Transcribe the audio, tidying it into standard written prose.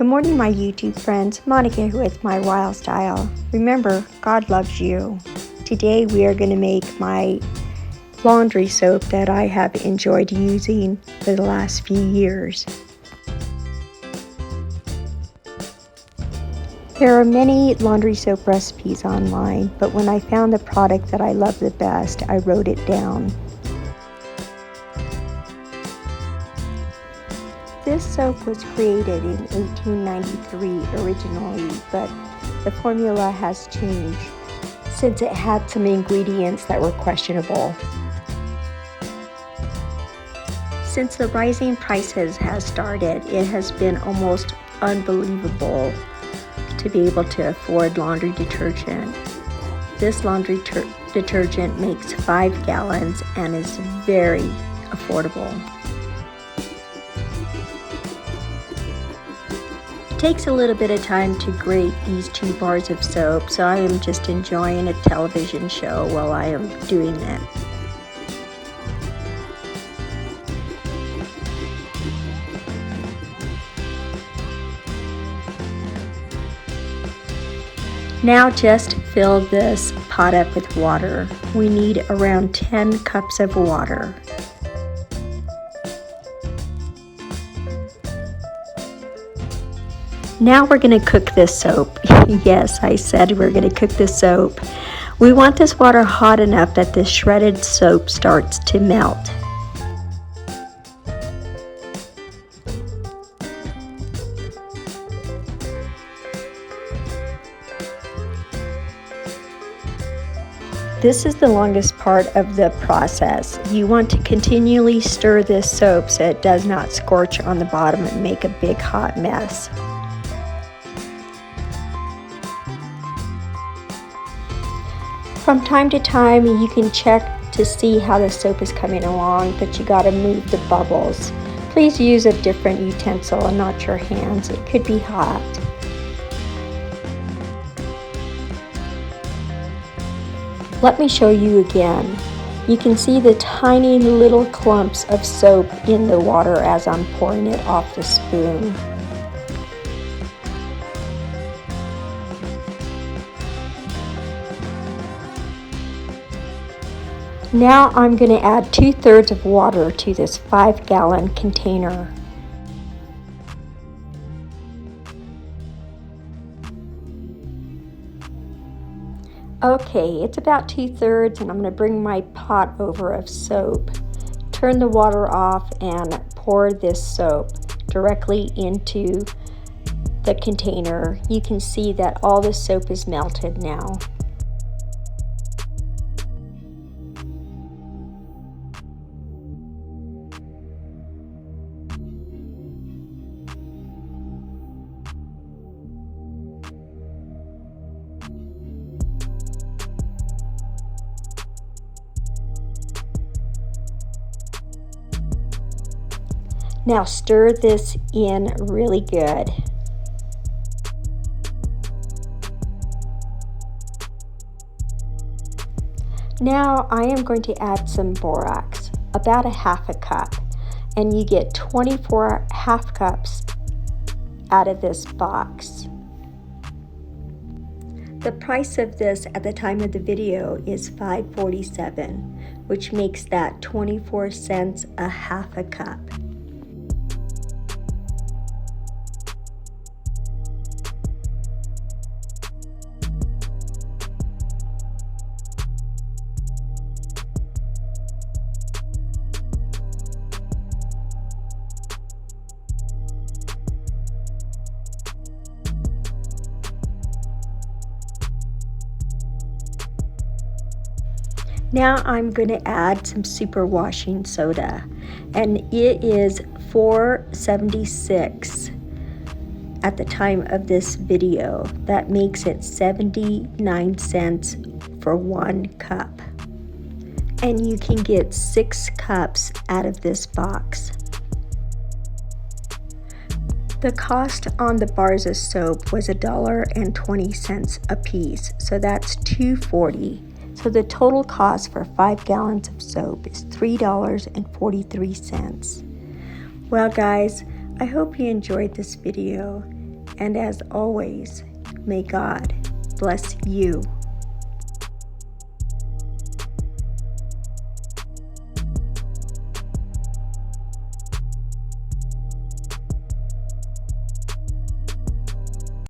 Good morning, my YouTube friends. Monica here with my Wild Style. Remember, God loves you. Today we are going to make my laundry soap that I have enjoyed using for the last few years. There are many laundry soap recipes online, but when I found the product that I love the best, I wrote it down. This soap was created in 1893 originally, but the formula has changed since it had some ingredients that were questionable. Since the rising prices has started, it has been almost unbelievable to be able to afford laundry detergent. This laundry detergent makes 5 gallons and is very affordable. It takes a little bit of time to grate these 2 bars of soap, so I am just enjoying a television show while I am doing it. Now just fill this pot up with water. We need around 10 cups of water. Now we're going to cook this soap. Yes, I said we're going to cook this soap. We want this water hot enough that the shredded soap starts to melt. This is the longest part of the process. You want to continually stir this soap so it does not scorch on the bottom and make a big hot mess. From time to time, you can check to see how the soap is coming along, but you gotta move the bubbles. Please use a different utensil and not your hands. It could be hot. Let me show you again. You can see the tiny little clumps of soap in the water as I'm pouring it off the spoon. Now I'm going to add 2/3 of water to this 5-gallon container. Okay, it's about 2/3 and I'm going to bring my pot over of soap. Turn the water off and pour this soap directly into the container. You can see that all the soap is melted now. Now stir this in really good. Now I am going to add some borax, about 1/2 cup, and you get 24 half cups out of this box. The price of this at the time of the video is $5.47, which makes that 24 cents a 1/2 cup. Now I'm going to add some super washing soda, and it is $4.76 at the time of this video. That makes it 79 cents for 1 cup. And you can get 6 cups out of this box. The cost on the bars of soap was $1.20 a piece, so that's $2.40. So the total cost for 5 gallons of soap is $3.43. Well guys, I hope you enjoyed this video. And as always, may God bless you.